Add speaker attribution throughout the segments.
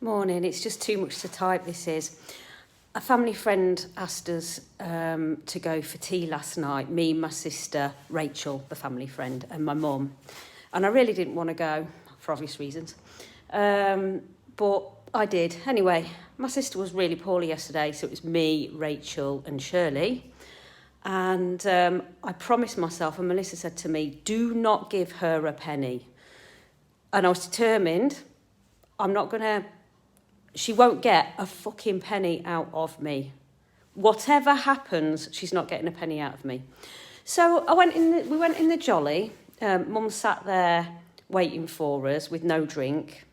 Speaker 1: Morning, it's just too much to type, this is. A family friend asked us to go for tea last night, me, my sister, Rachel, the family friend, and my mum. And I really didn't want to go, for obvious reasons. But I did. Anyway, my sister was really poorly yesterday, so it was me, Rachel and Shirley. And I promised myself, and Melissa said to me, do not give her a penny. And I was determined, she won't get a fucking penny out of me. Whatever happens, she's not getting a penny out of me. So we went in the Jolly. Mum sat there waiting for us with no drink.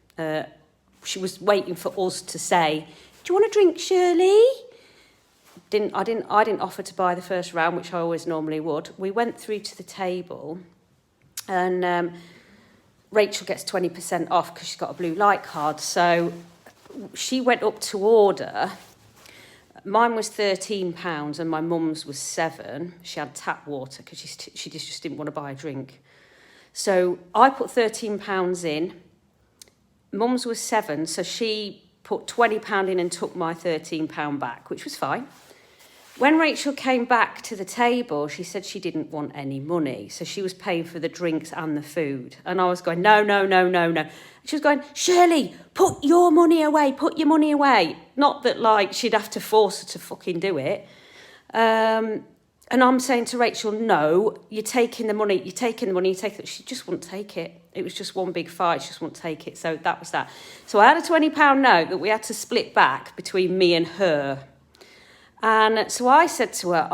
Speaker 1: She was waiting for us to say, do you want a drink, Shirley? I didn't offer to buy the first round, which I always normally would. We went through to the table and Rachel gets 20% off because she's got a blue light card. So she went up to order. Mine was £13 and my mum's was £7. She had tap water because she just didn't want to buy a drink. So I put £13 in. Mum's was £7, so she put £20 in and took my £13 back, which was fine. When Rachel came back to the table, she said she didn't want any money. So she was paying for the drinks and the food. And I was going, no. She was going, Shirley, put your money away. Not that, she'd have to force her to fucking do it. And I'm saying to Rachel, no, you're taking the money. She just wouldn't take it. It was just one big fight. She just wouldn't take it. So that was that. So I had a £20 note that we had to split back between me and her. And so I said to her,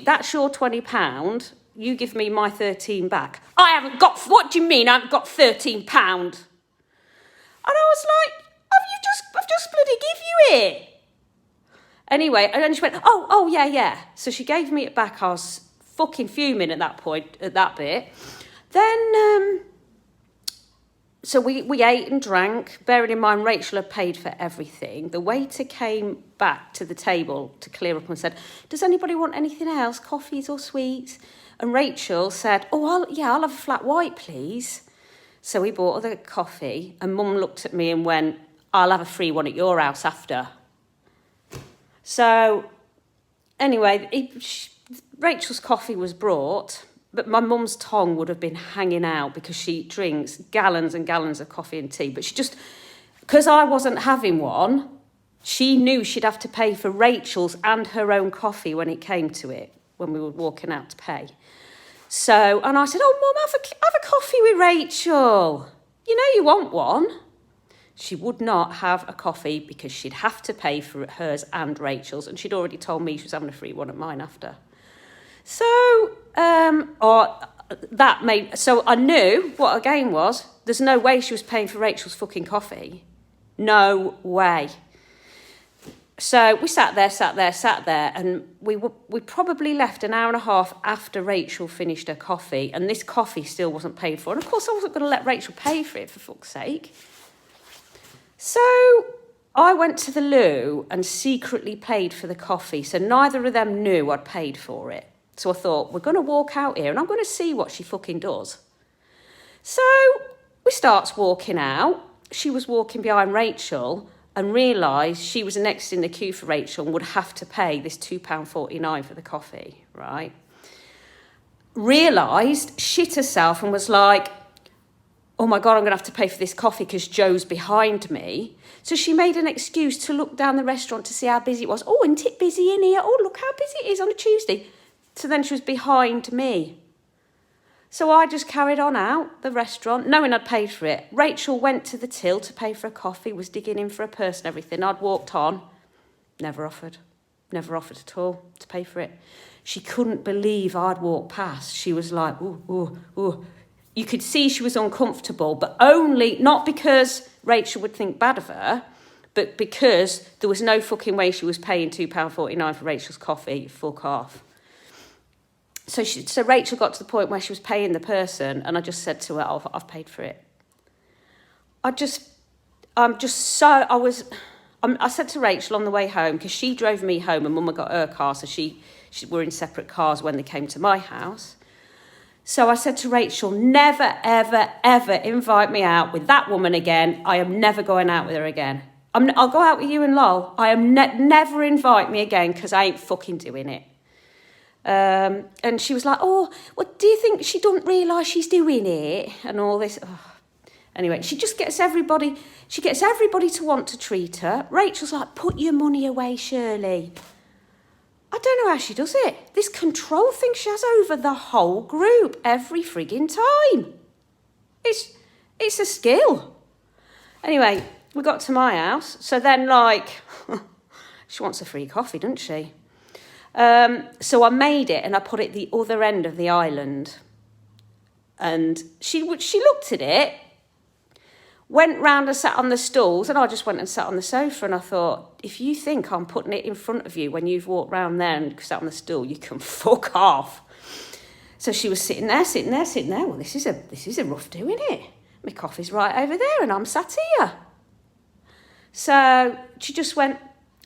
Speaker 1: that's your £20. You give me my 13 back. What do you mean I haven't got £13? And I was like, I've just bloody give you it. Anyway, and then she went, yeah. So she gave me it back. I was fucking fuming at that point, at that bit. Then, so we ate and drank, bearing in mind Rachel had paid for everything. The waiter came back to the table to clear up and said, does anybody want anything else, coffees or sweets? And Rachel said, I'll have a flat white, please. So we bought her the coffee and Mum looked at me and went, I'll have a free one at your house after. So anyway, Rachel's coffee was brought, but my mum's tongue would have been hanging out because she drinks gallons and gallons of coffee and tea. But she just, because I wasn't having one, she knew she'd have to pay for Rachel's and her own coffee when it came to it, when we were walking out to pay. So, and I said, Mum, have a coffee with Rachel. You know you want one. She would not have a coffee because she'd have to pay for hers and Rachel's. And she'd already told me she was having a free one at mine after. So, so I knew what her game was. There's no way she was paying for Rachel's fucking coffee. No way. So we sat there, and we probably left an hour and a half after Rachel finished her coffee, and this coffee still wasn't paid for. And of course I wasn't going to let Rachel pay for it, for fuck's sake. So I went to the loo and secretly paid for the coffee, so neither of them knew I'd paid for it. So I thought, we're going to walk out here and I'm going to see what she fucking does. So we starts walking out. She was walking behind Rachel and realised she was next in the queue for Rachel and would have to pay this £2.49 for the coffee, right? Realised, shit herself and was like, oh my God, I'm going to have to pay for this coffee because Joe's behind me. So she made an excuse to look down the restaurant to see how busy it was. Oh, isn't it busy in here? Oh, look how busy it is on a Tuesday. So then she was behind me. So I just carried on out the restaurant, knowing I'd paid for it. Rachel went to the till to pay for a coffee, was digging in for a purse and everything. I'd walked on, never offered at all to pay for it. She couldn't believe I'd walked past. She was like, ooh. You could see she was uncomfortable, but not because Rachel would think bad of her, but because there was no fucking way she was paying £2.49 for Rachel's coffee, fuck off. So Rachel got to the point where she was paying the person, and I just said to her, I've paid for it. I said to Rachel on the way home, because she drove me home and Mum got her car, so she were in separate cars when they came to my house. So I said to Rachel, never, ever, ever invite me out with that woman again. I am never going out with her again. I'll go out with you and Lol. I am never invite me again because I ain't fucking doing it. And she was like, oh, well, do you think she don't realise she's doing it? And all this. Oh. Anyway, she gets everybody to want to treat her. Rachel's like, put your money away, Shirley. I don't know how she does it. This control thing she has over the whole group every frigging time. It's a skill. Anyway, we got to my house. So then, like, she wants a free coffee, doesn't she? So I made it and I put it the other end of the island. And she looked at it, went round and sat on the stools, and I just went and sat on the sofa. And I thought, if you think I'm putting it in front of you when you've walked round there and sat on the stool, you can fuck off. So she was sitting there. Well, this is a rough do, isn't it? My coffee's right over there and I'm sat here. So she just went,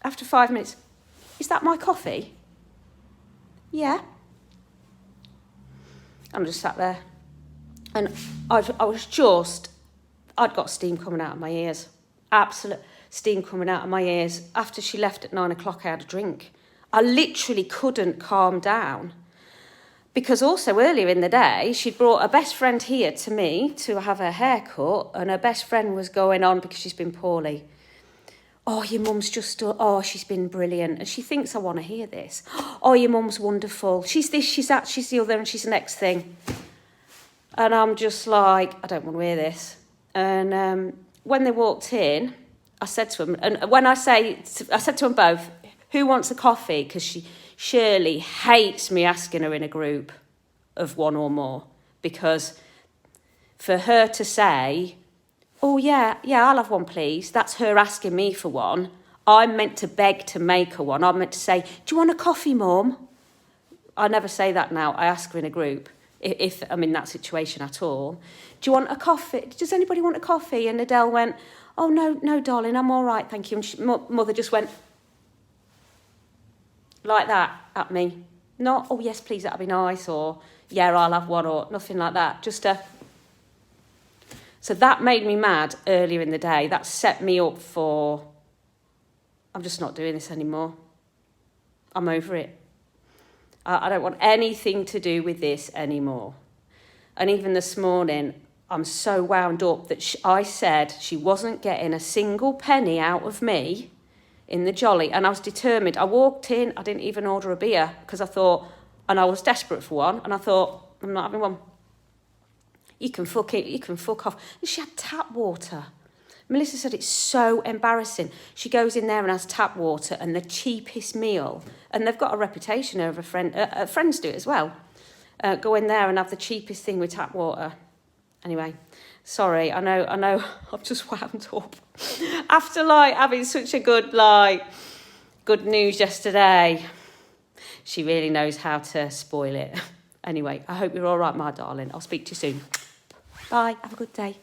Speaker 1: after 5 minutes, is that my coffee? Yeah. I'm just sat there. And I'd got steam coming out of my ears. Absolute steam coming out of my ears. After she left at 9 o'clock, I had a drink. I literally couldn't calm down. Because also earlier in the day, she'd brought her best friend here to me to have her hair cut, and her best friend was going on because she's been poorly. Oh, your mum's she's been brilliant. And she thinks I want to hear this. Oh, your mum's wonderful. She's this, she's that, she's the other, and she's the next thing. And I'm just like, I don't want to hear this. And when they walked in, I said to them, and when I said to them both, who wants a coffee? Because Shirley hates me asking her in a group of one or more. Because for her to say, oh, yeah, I'll have one, please. That's her asking me for one. I'm meant to beg to make her one. I'm meant to say, do you want a coffee, Mum? I never say that now. I ask her in a group, if I'm in that situation at all. Do you want a coffee? Does anybody want a coffee? And Adele went, oh, no, darling, I'm all right, thank you. And Mother just went like that at me. Not, oh, yes, please, that'd be nice, or, yeah, I'll have one, or nothing like that. So that made me mad earlier in the day. That set me up for, I'm just not doing this anymore. I'm over it. I don't want anything to do with this anymore. And even this morning, I'm so wound up that I said she wasn't getting a single penny out of me in the Jolly. And I was determined. I walked in, I didn't even order a beer because I thought, and I was desperate for one, and I thought, I'm not having one. You can fuck off. And she had tap water. Melissa said it's so embarrassing. She goes in there and has tap water and the cheapest meal. And they've got a reputation over friends do it as well. Go in there and have the cheapest thing with tap water. Anyway, sorry, I know, I've just wound up. After having such a good news yesterday, she really knows how to spoil it. Anyway, I hope you're all right, my darling. I'll speak to you soon. Bye. Have a good day.